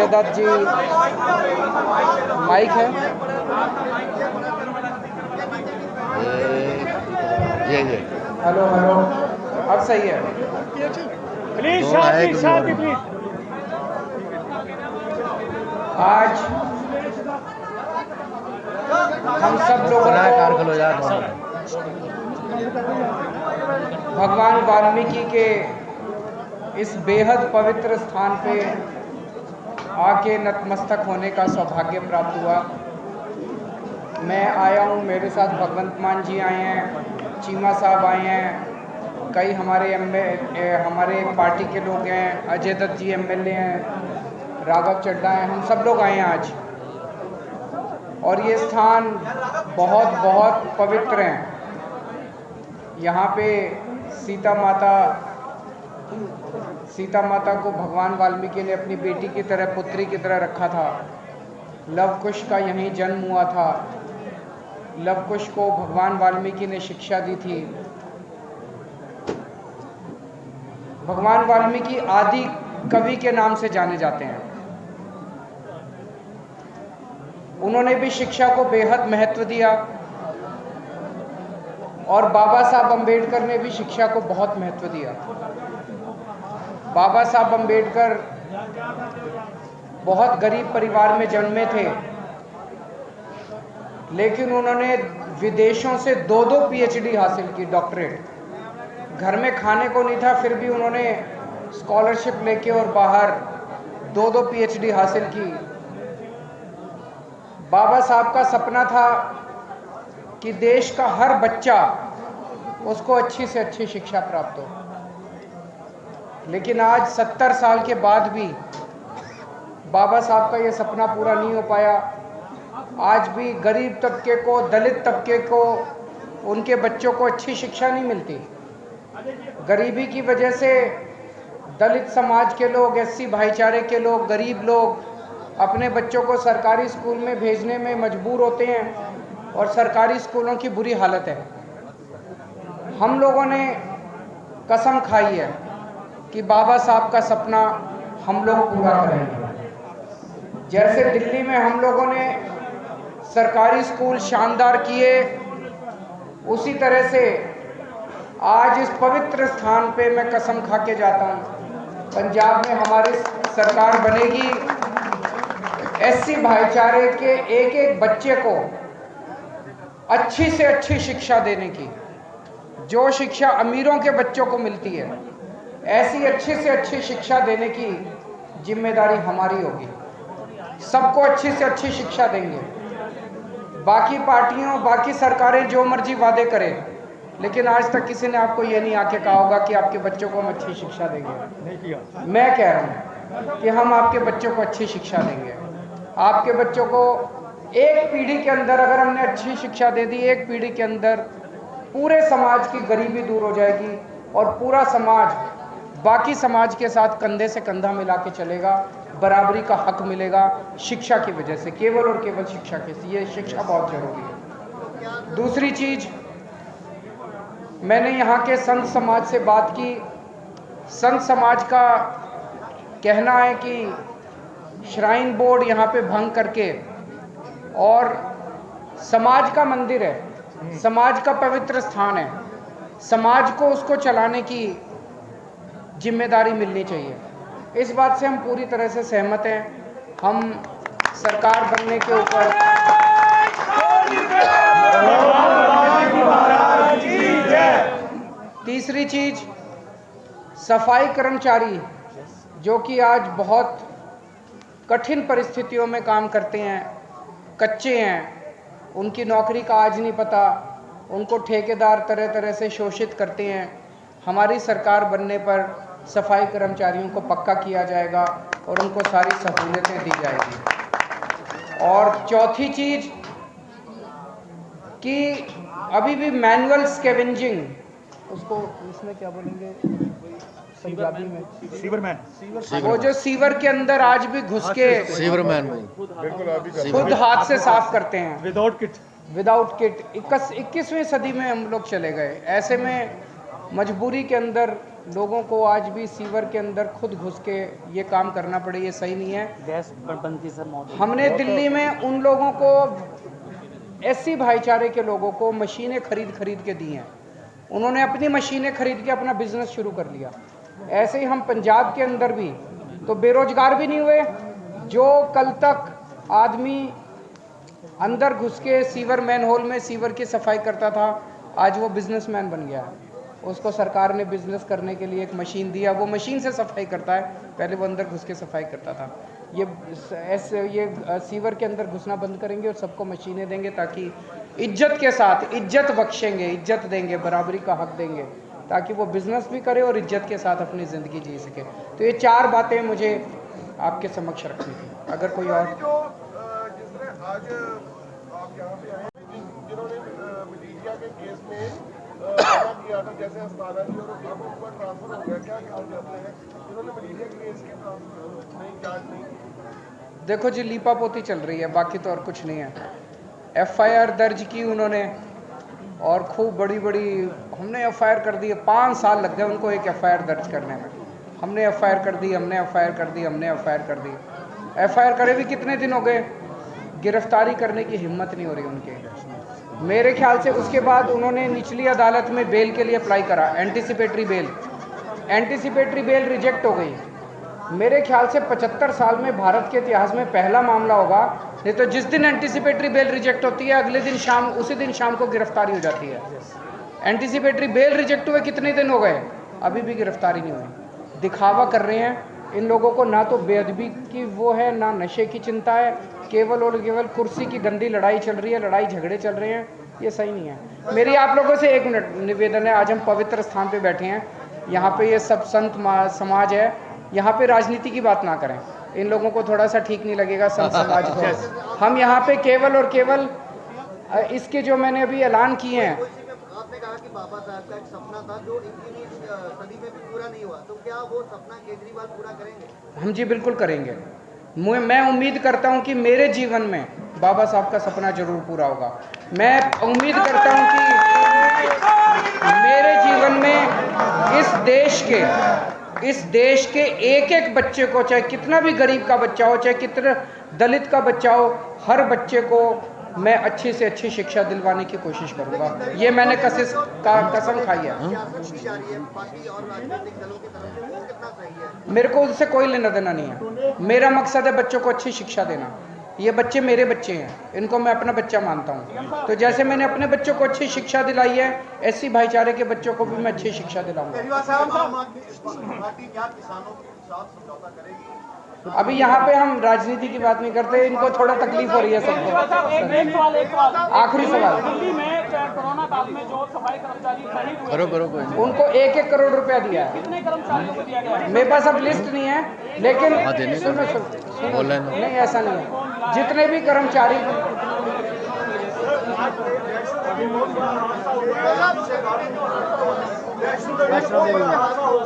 अजय दत्त जी, mic है ये hello hello, अब सही है। Please Shanti please. आज हम सब लोगों को भगवान वाल्मीकि के इस बेहद पवित्र स्थान पे आके नतमस्तक होने का सौभाग्य प्राप्त हुआ। मैं आया हूँ, मेरे साथ भगवंत मान जी आए हैं, चीमा साहब आए हैं, कई हमारे पार्टी के लोग हैं, अजय दत्त जी एमएलए हैं, राघव चड्ढा हैं, हम सब लोग आए हैं आज। और ये स्थान बहुत बहुत पवित्र है। यहाँ पे सीता माता को भगवान वाल्मीकि ने अपनी बेटी की तरह, पुत्री की तरह रखा था। लव कुश का यहीं जन्म हुआ था। लव कुश को भगवान वाल्मीकि ने शिक्षा दी थी। भगवान वाल्मीकि आदि कवि के नाम से जाने जाते हैं। उन्होंने भी शिक्षा को बेहद महत्व दिया और बाबा साहब अम्बेडकर ने भी शिक्षा को बहुत महत्व दिया। बाबा साहब अम्बेडकर बहुत गरीब परिवार में जन्मे थे, लेकिन उन्होंने विदेशों से 2-2 पीएचडी हासिल की, डॉक्टरेट। घर में खाने को नहीं था, फिर भी उन्होंने स्कॉलरशिप लेके और बाहर 2-2 पीएचडी हासिल की। बाबा साहब का सपना था कि देश का हर बच्चा उसको अच्छी से अच्छी शिक्षा प्राप्त हो। लेकिन आज 70 साल के बाद भी बाबा साहब का ये सपना पूरा नहीं हो पाया। आज भी गरीब तबके को, दलित तबके को, उनके बच्चों को अच्छी शिक्षा नहीं मिलती। गरीबी की वजह से दलित समाज के लोग, एससी भाईचारे के लोग, गरीब लोग अपने बच्चों को सरकारी स्कूल में भेजने में मजबूर होते हैं और सरकारी स्कूलों की बुरी हालत है। हम लोगों ने कसम खाई है कि बाबा साहब का सपना हम लोग पूरा करेंगे। जैसे दिल्ली में हम लोगों ने सरकारी स्कूल शानदार किए, उसी तरह से आज इस पवित्र स्थान पे मैं कसम खा के जाता हूँ, पंजाब में हमारी सरकार बनेगी। एससी भाईचारे के एक एक बच्चे को अच्छी से अच्छी शिक्षा देने की, जो शिक्षा अमीरों के बच्चों को मिलती है, ऐसी अच्छी से अच्छी शिक्षा देने की जिम्मेदारी हमारी होगी। सबको अच्छी से अच्छी शिक्षा देंगे। बाकी पार्टियों, बाकी सरकारें जो मर्जी वादे करें, लेकिन आज तक किसी ने आपको ये नहीं आके कहा होगा कि आपके बच्चों को हम अच्छी शिक्षा देंगे। नहीं किया। मैं कह रहा हूँ कि हम आपके बच्चों को अच्छी शिक्षा देंगे। आपके बच्चों को एक पीढ़ी के अंदर अगर हमने अच्छी शिक्षा दे दी, एक पीढ़ी के अंदर पूरे समाज की गरीबी दूर हो जाएगी और पूरा समाज बाकी समाज के साथ कंधे से कंधा मिला के चलेगा। बराबरी का हक मिलेगा शिक्षा की वजह से, केवल और केवल शिक्षा के से। ये शिक्षा बहुत जरूरी है। दूसरी चीज, मैंने यहाँ के संत समाज से बात की। संत समाज का कहना है कि श्राइन बोर्ड यहाँ पे भंग करके, और समाज का मंदिर है, समाज का पवित्र स्थान है, समाज को उसको चलाने की जिम्मेदारी मिलनी चाहिए। इस बात से हम पूरी तरह से सहमत हैं। हम सरकार बनने के ऊपर तीसरी चीज, सफाई कर्मचारी जो कि आज बहुत कठिन परिस्थितियों में काम करते हैं, कच्चे हैं, उनकी नौकरी का आज नहीं पता, उनको ठेकेदार तरह तरह से शोषित करते हैं। हमारी सरकार बनने पर सफाई कर्मचारियों को पक्का किया जाएगा और उनको सारी सहूलियतें दी जाएगी। और चौथी चीज कि अभी भी मैनुअल स्कैवेंजिंग, उसको इसमें क्या बोलेंगे पंजाबी में, सीवरमैन, वो जो सीवर के अंदर आज भी घुस के सीवरमैन खुद हाथ से साफ करते हैं विदाउट किट। 21वीं सदी में हम लोग चले गए। ऐसे में मजबूरी के अंदर लोगों को आज भी सीवर के अंदर खुद घुस के ये काम करना पड़े, ये सही नहीं है। गैस बनती सर मौत। हमने दिल्ली में उन लोगों को, एससी भाईचारे के लोगों को मशीनें खरीद के दी हैं, उन्होंने अपनी मशीनें खरीद के अपना बिजनेस शुरू कर लिया। ऐसे ही हम पंजाब के अंदर भी तो बेरोजगार भी नहीं हुए। जो कल तक आदमी अंदर घुस के सीवर मैनहोल में सीवर की सफाई करता था, आज वो बिजनेसमैन बन गया है। उसको सरकार ने बिजनेस करने के लिए एक मशीन दिया, वो मशीन से सफाई करता है, पहले वो अंदर घुस के सफाई करता था। ये सीवर के अंदर घुसना बंद करेंगे और सबको मशीनें देंगे, ताकि इज्जत के साथ, इज्जत बख्शेंगे, इज्जत देंगे, बराबरी का हक देंगे, ताकि वो बिजनेस भी करे और इज्जत के साथ अपनी ज़िंदगी जी सके। तो ये 4 बातें मुझे आपके समक्ष रखनी थी। अगर कोई और आज आप यहाँ पे आए जिन्होंने मजीठिया के केस में किया था, जैसे अस्ताना जी और अब उनका ट्रांसफर हो गया, क्या कहना चाहते हैं जिन्होंने मजीठिया के केस के नहीं जांच नहीं? देखो जी, लीपापोती चल रही है, बाकी तो और कुछ नहीं है। एफआईआर दर्ज की उन्होंने और खूब बड़ी हमने एफआईआर कर दी है। 5 साल लग गए उनको एक एफआईआर दर्ज करने में। हमने एफआईआर कर दी, हमने एफआईआर कर दी, हमने एफआईआर कर दी। एफआईआर करे भी कितने दिन हो गए, गिरफ्तारी करने की हिम्मत नहीं हो रही उनके। मेरे ख्याल से उसके बाद उन्होंने निचली अदालत में बेल के लिए अप्लाई करा, anticipatory bail. Anticipatory bail reject हो गई। मेरे ख्याल से 75 साल में भारत के इतिहास में पहला मामला होगा। नहीं तो जिस दिन एंटीसिपेटरी बेल रिजेक्ट होती है, अगले दिन शाम, उसी दिन शाम को गिरफ्तारी हो जाती है। एंटीसिपेटरी बेल रिजेक्ट हुए कितने दिन हो गए, अभी भी गिरफ्तारी नहीं हुई। दिखावा कर रहे हैं। इन लोगों को ना तो बेअदबी की वो है, ना नशे की चिंता है, केवल और केवल कुर्सी की गंदी लड़ाई चल रही है, लड़ाई झगड़े चल रहे हैं। ये सही नहीं है। मेरी आप लोगों से 1 मिनट निवेदन है। आज हम पवित्र स्थान पे बैठे हैं, यहाँ पे ये सब संत समाज है, यहाँ पे राजनीति की बात ना करें। इन लोगों को थोड़ा सा ठीक नहीं लगेगा संत समाज को। हम यहाँ पे केवल और केवल इसके जो मैंने अभी ऐलान किए हैं। आपने कहा कि बाबा साहब का एक सपना था जो 21वीं सदी में भी पूरा नहीं हुआ, तो क्या वो सपना केजरीवाल पूरा करेंगे? हम जी बिल्कुल करेंगे। मैं उम्मीद करता हूं कि मेरे जीवन में बाबा साहब का सपना जरूर पूरा होगा। मैं उम्मीद करता हूं कि मेरे जीवन में इस देश के एक बच्चे को, चाहे कितना भी गरीब का बच्चा हो, चाहे कितना दलित का बच्चा हो, हर बच्चे को मैं अच्छी से अच्छी शिक्षा दिलवाने की कोशिश करूंगा। ये मैंने कसम खाई है। मेरे को उससे कोई लेना देना नहीं है। मेरा मकसद है बच्चों को अच्छी शिक्षा देना। ये बच्चे मेरे बच्चे हैं, इनको मैं अपना बच्चा मानता हूँ। तो जैसे मैंने अपने बच्चों को अच्छी शिक्षा दिलाई है, एससी भाईचारे के बच्चों को भी मैं अच्छी शिक्षा दिलाऊंगा। अभी यहाँ पे हम राजनीति की बात नहीं करते, इनको थोड़ा तकलीफ हो रही है सबको। आखिरी सवाल, दिल्ली में कोरोना काल में जो सफाई कर्मचारी शहीद हुए, उनको 1-1 करोड़ रुपया दिया है। कितने कर्मचारियों को दिया गया है? मेरे पास अब लिस्ट नहीं है, लेकिन सुनो, नहीं ऐसा नहीं है। जितने भी कर्मचारी,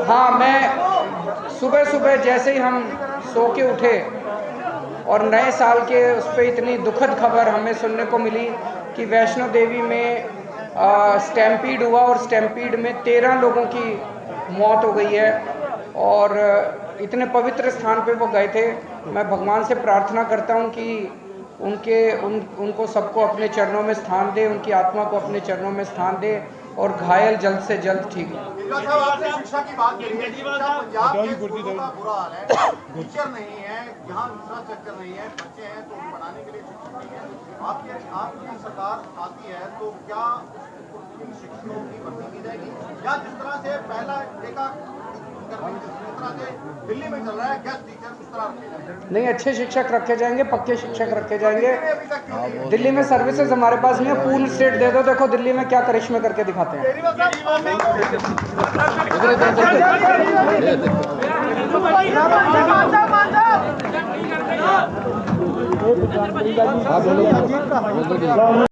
हाँ, मैं सुबह जैसे ही हम सो के उठे और नए साल के उस पर इतनी दुखद खबर हमें सुनने को मिली कि वैष्णो देवी में स्टैम्पीड हुआ और स्टैम्पीड में 13 लोगों की मौत हो गई है और इतने पवित्र स्थान पे वो गए थे। मैं भगवान से प्रार्थना करता हूँ कि उनको सबको अपने चरणों में स्थान दे, उनकी आत्मा को अपने चरणों में स्थान दे और घायल जल्द से जल्द ठीक हो। शिक्षा की बात करेंगे, पंजाब के स्कूलों का बुरा हाल है, टीचर नहीं है, यहाँ इंफ्रास्ट्रक्चर नहीं है, बच्चे हैं तो पढ़ाने के लिए शिक्षक नहीं है। आपकी सरकार आती है तो क्या शिक्षकों की भर्ती की जाएगी, या जिस तरह से पहला देखा जिस तरह से दिल्ली में चल रहा है गेस्ट टीचर, उस तरह रखे जाएंगे? नहीं, अच्छे शिक्षक रखे जाएंगे, पक्के शिक्षक रखे जाएंगे। दिल्ली में सर्विसेज हमारे पास नहीं है, पूर्ण स्टेट दे दो, देखो दिल्ली में क्या करिश्मे करके दिखाते हैं। हाँ बोलो।